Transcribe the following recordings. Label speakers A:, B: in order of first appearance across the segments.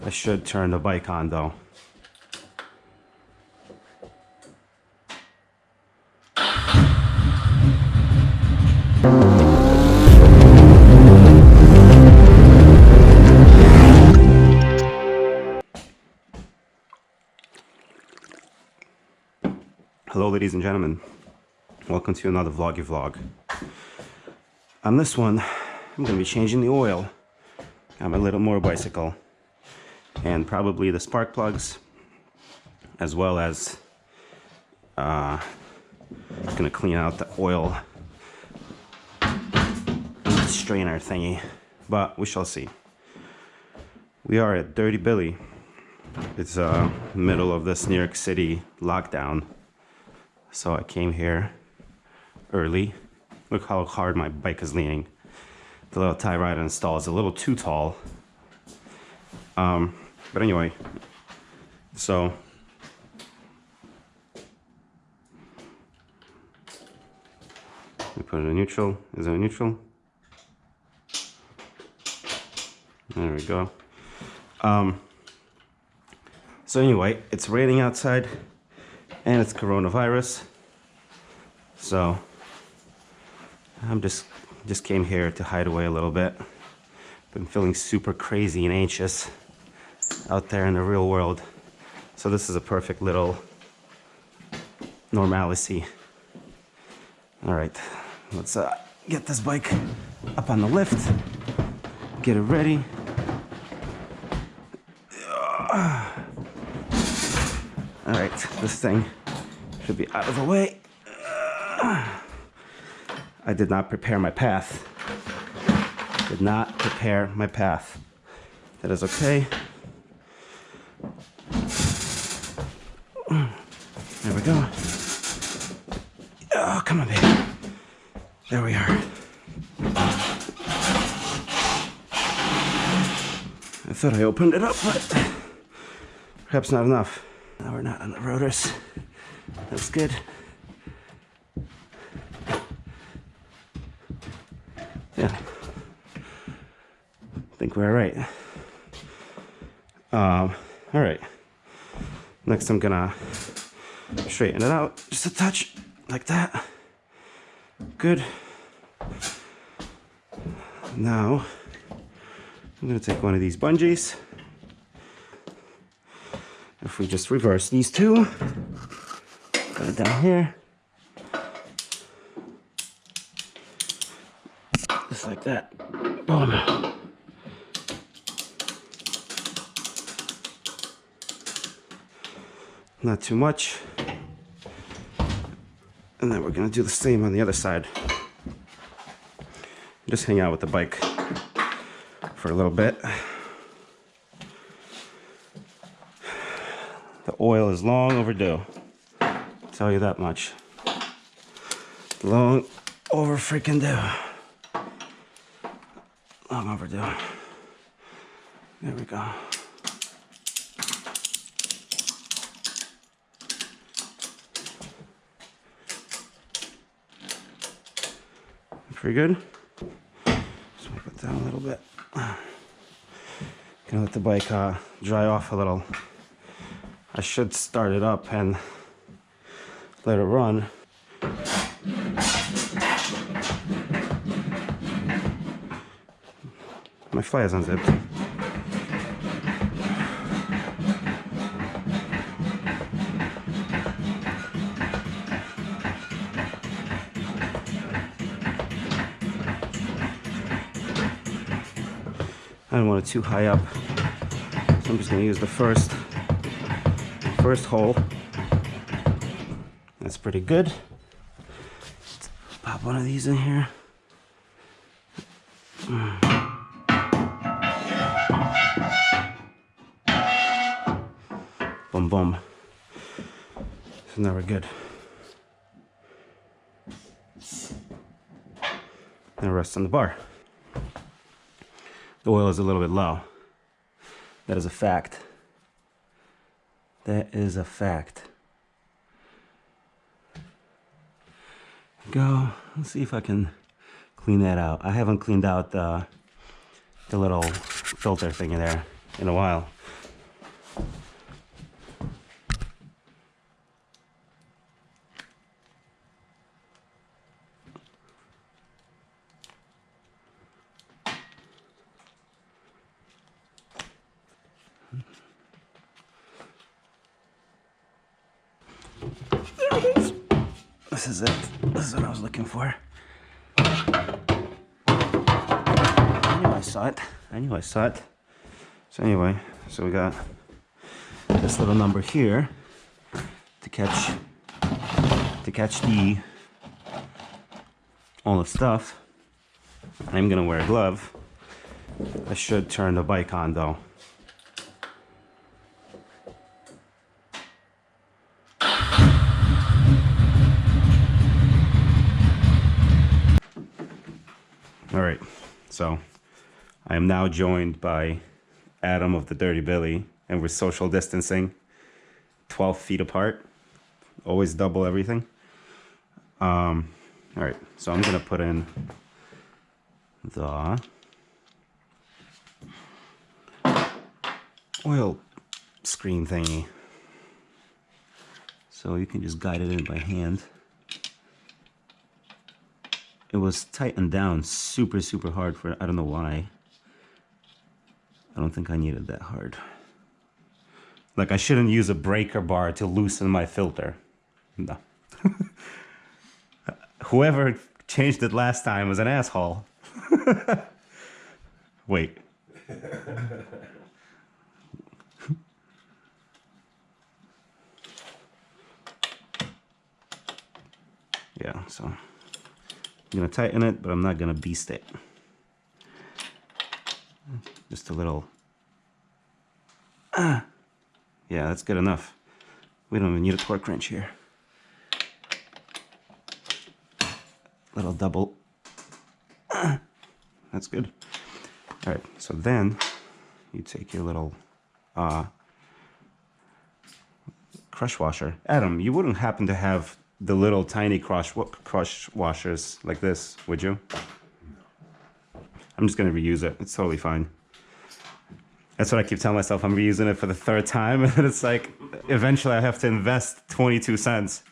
A: I should turn the bike on though. Hello ladies and gentlemen, welcome to another vloggy vlog. On this one, I'm going to be changing the oil on my little motorbicycle and probably the spark plugs, as well as going to clean out the oil strainer thingy, but we shall see. We are at Dirty Billy. It's middle of this New York City lockdown. So I came here early. Look how hard my bike is leaning. The little tie rod install is a little too tall. But anyway, so we put it in neutral. Is it in neutral? There we go. So anyway, it's raining outside. And it's coronavirus, so I'm just came here to hide away a little bit. Been feeling super crazy and anxious out there in the real world, so this is a perfect little normalcy. All right, let's get this bike up on the lift, get it ready. All right, this thing should be out of the way. I did not prepare my path. Did not prepare my path. That is okay. There we go. Oh, come on, baby. There we are. I thought I opened it up, but perhaps not enough. Now we're not on the rotors. That's good. Yeah. I think we're all right. All right. Next I'm gonna straighten it out just a touch, like that. Good. Now, I'm gonna take one of these bungees. If we just reverse these two, put it down here, just like that. Boom. Not too much. And then we're gonna do the same on the other side. Just hang out with the bike for a little bit. The oil is long overdue. I'll tell you that much. Long over freaking due. Long overdue. There we go. Pretty good. Just wipe it down a little bit. Gonna let the bike dry off a little. I should start it up and let it run. My fly is unzipped. I don't want it too high up, so I'm just going to use the first hole. That's pretty good. Let's pop one of these in here. Boom, boom. So now we're good. Now rest on the bar. The oil is a little bit low. That is a fact. That is a fact. Go. Let's see if I can clean that out. I haven't cleaned out the little filter thingy there. in a while. There it is. This is it. This is what I was looking for. I knew I saw it. I knew I saw it. So anyway, so we got this little number here to catch the all the stuff. I'm gonna wear a glove. I should turn the bike on though. All right, so I am now joined by Adam of the Dirty Billy, and we're social distancing, 12 feet apart, always double everything. All right, so I'm gonna put in the oil screen thingy. So you can just guide it in by hand. It was tightened down super hard for, I don't know why. I don't think I needed that hard. Like I shouldn't use a breaker bar to loosen my filter. No. Whoever changed it last time was an asshole. Wait. Yeah, so I'm gonna tighten it, but I'm not gonna beast it. Just a little. Yeah, that's good enough. We don't even need a torque wrench here. Little double. That's good. All right, so then you take your little crush washer. Adam, you wouldn't happen to have the little tiny crush washers like this, would you? I'm just gonna reuse it. It's totally fine. That's what I keep telling myself. I'm reusing it for the third time, and it's like eventually I have to invest 22 cents.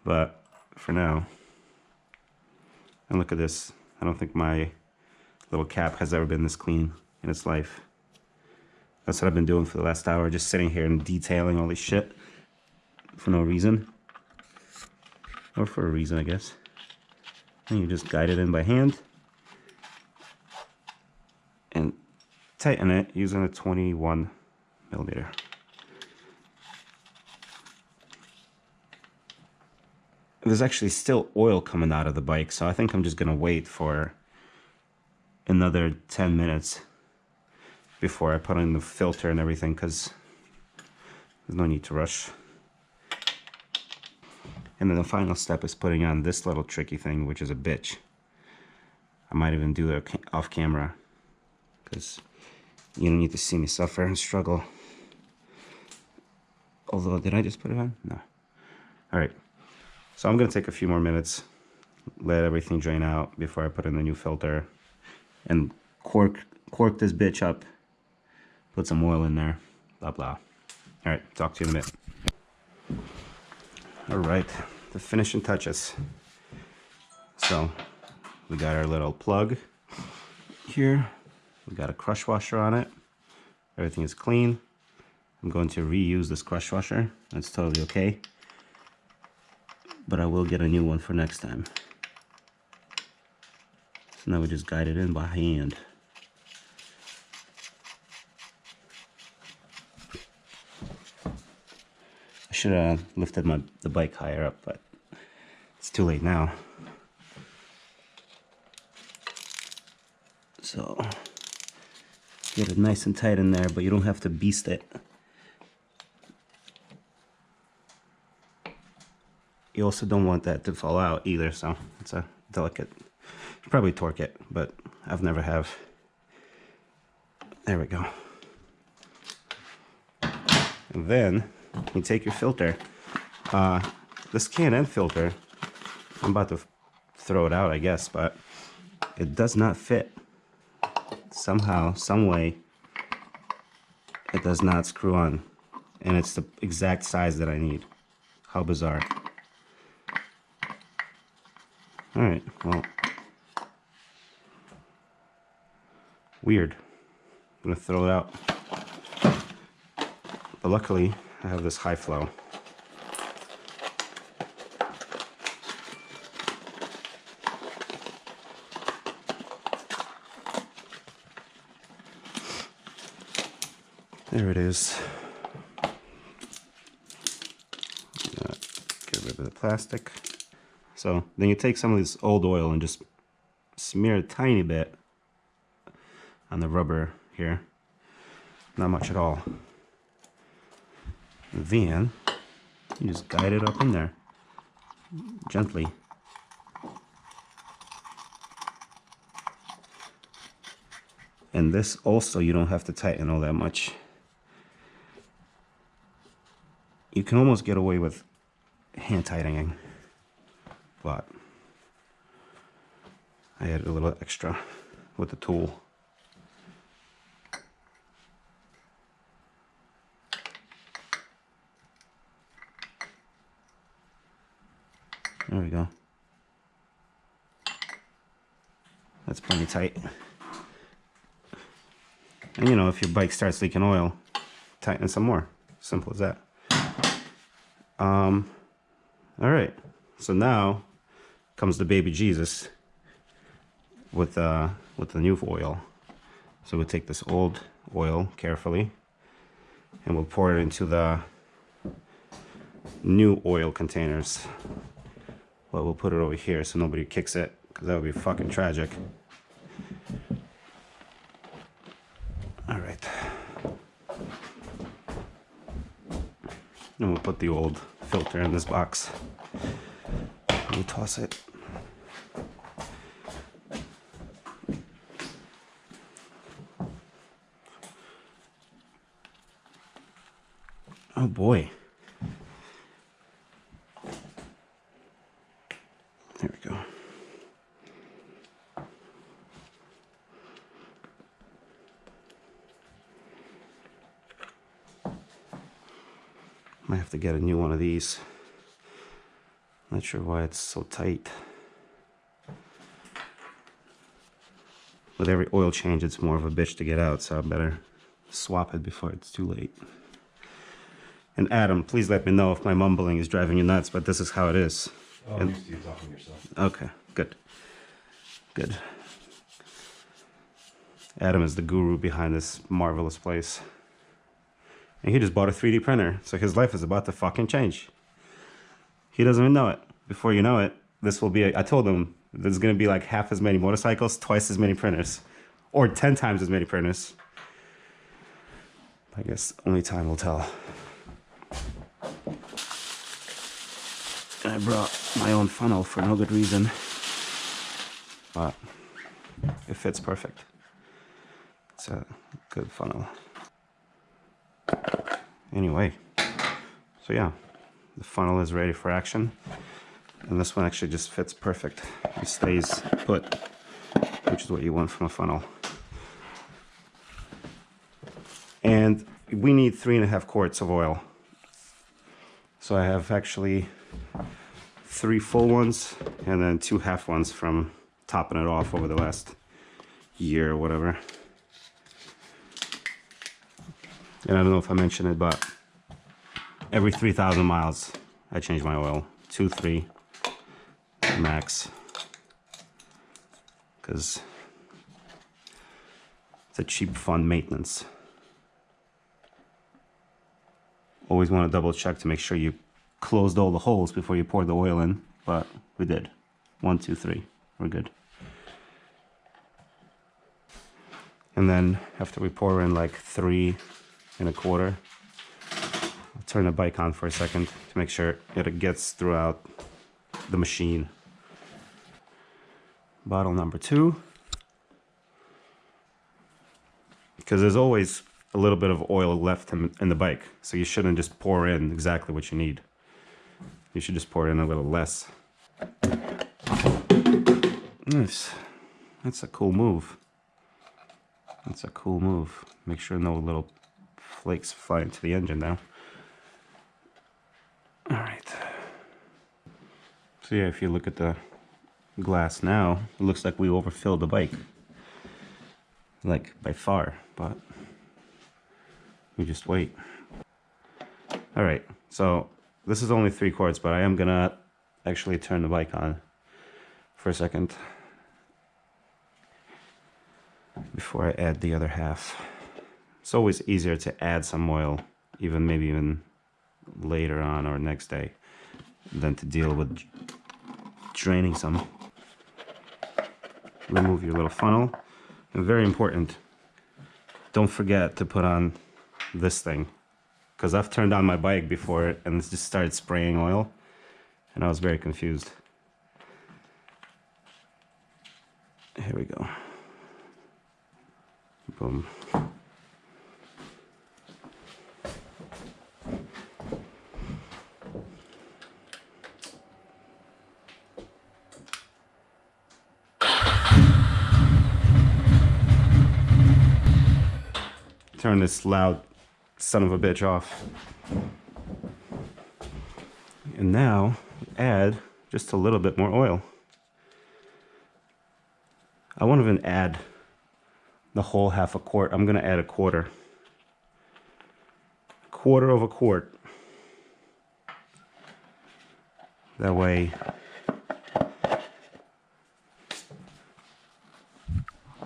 A: But for now, and look at this. I don't think my little cap has ever been this clean in its life. That's what I've been doing for the last hour, just sitting here and detailing all this shit for no reason. Or for a reason, I guess. And you just guide it in by hand. And tighten it using a 21 millimeter. There's actually still oil coming out of the bike, so I think I'm just gonna wait for another 10 minutes before I put in the filter and everything, because there's no need to rush. And then the final step is putting on this little tricky thing, which is a bitch. I might even do it off camera, because you don't need to see me suffer and struggle. Although, did I just put it on? No. All right. So I'm gonna take a few more minutes, let everything drain out before I put in the new filter, and cork this bitch up, put some oil in there, blah, blah. All right, talk to you in a minute. All right, the finishing touches. So we got our little plug here. We got a crush washer on it. Everything is clean. I'm going to reuse this crush washer. That's totally okay. But I will get a new one for next time. So now we just guide it in by hand. I should have lifted the bike higher up, but it's too late now. So get it nice and tight in there, but you don't have to beast it. You also don't want that to fall out either, so it's a delicate. You should probably torque it, but I've never have. There we go. And then you take your filter. This K&N filter, I'm about to throw it out, I guess, but it does not fit. Somehow, some way, it does not screw on. And it's the exact size that I need. How bizarre. Alright, well. Weird. I'm gonna throw it out. But luckily, I have this high flow. There it is. Get rid of the plastic. So then you take some of this old oil and just smear a tiny bit on the rubber here. Not much at all. Then you just guide it up in there gently. And this also you don't have to tighten all that much. You can almost get away with hand tightening, but I added a little extra with the tool. There we go. That's plenty tight. And you know, if your bike starts leaking oil, tighten some more. Simple as that. All right. So now comes the baby Jesus with the new oil. So we'll take this old oil carefully, and we'll pour it into the new oil containers. Well, we'll put it over here so nobody kicks it, because that would be fucking tragic. All right. And we'll put the old filter in this box. We'll toss it. Oh boy. There we go. Might have to get a new one of these. Not sure why it's so tight. With every oil change, it's more of a bitch to get out, so I better swap it before it's too late. And Adam, please let me know if my mumbling is driving you nuts, but this is how it is.
B: Oh, I'm used to you talking to yourself.
A: Okay, good. Good. Adam is the guru behind this marvelous place. And he just bought a 3D printer, so his life is about to fucking change. He doesn't even know it. Before you know it, this will be, I told him, there's gonna be like half as many motorcycles, twice as many printers, or 10 times as many printers. I guess only time will tell. I brought my own funnel for no good reason, but it fits perfect. It's a good funnel. Anyway, so yeah, the funnel is ready for action, and this one actually just fits perfect. It stays put, which is what you want from a funnel. And we need 3.5 quarts of oil. So I have actually 3 full ones and then 2 half ones from topping it off over the last year or whatever. And I don't know if I mentioned it, but every 3,000 miles I change my oil. 2, 3 max, because it's a cheap, fun maintenance. Always want to double check to make sure you closed all the holes before you pour the oil in, but we did. 1, 2, 3, we're good. And then after we pour in like 3.25, I'll turn the bike on for a second to make sure it gets throughout the machine. Bottle number 2. Because there's always a little bit of oil left in the bike, so you shouldn't just pour in exactly what you need. You should just pour in a little less. Nice. That's a cool move. That's a cool move. Make sure no little flakes fly into the engine now. All right. So yeah, if you look at the glass now, it looks like we overfilled the bike. Like by far, but we just wait. All right, so this is only 3 quarts, but I am gonna actually turn the bike on for a second before I add the other half. It's always easier to add some oil, maybe even later on or next day, than to deal with draining some. Remove your little funnel, and very important, don't forget to put on this thing, because I've turned on my bike before and it just started spraying oil and I was very confused. Here we go. Boom. Turn this loud son of a bitch off. And now add just a little bit more oil. I won't even add the whole half a quart. I'm gonna add a quarter. Quarter of a quart. That way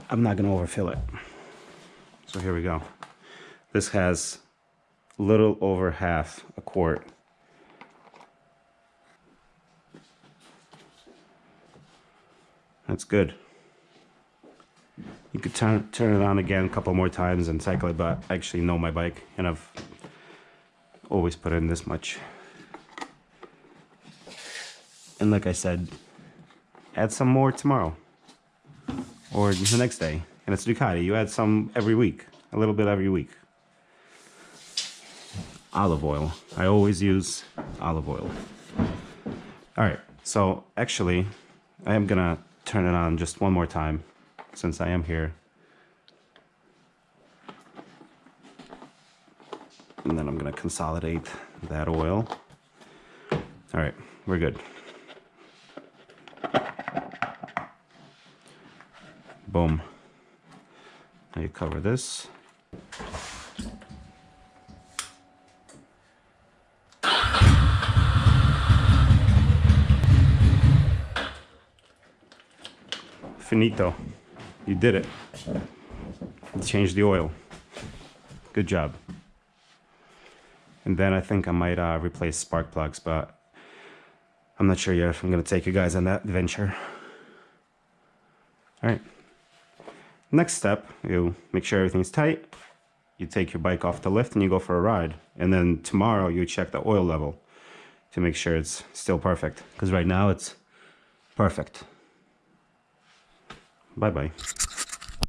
A: I'm not gonna overfill it. So here we go. This has a little over half a quart. That's good. You could turn it on again a couple more times and cycle it, but I actually know my bike and I've always put in this much. And like I said, add some more tomorrow or the next day. And it's Ducati, you add some every week, a little bit every week. Olive oil. I always use olive oil. All right, so actually, I am gonna turn it on just one more time since I am here. And then I'm gonna consolidate that oil. All right, we're good. Boom. Now you cover this. Finito. You did it. You changed the oil. Good job. And then I think I might replace spark plugs, but I'm not sure yet if I'm going to take you guys on that venture. All right. Next step, you make sure everything's tight. You take your bike off the lift and you go for a ride. And then tomorrow you check the oil level to make sure it's still perfect. Because right now it's perfect. Bye-bye.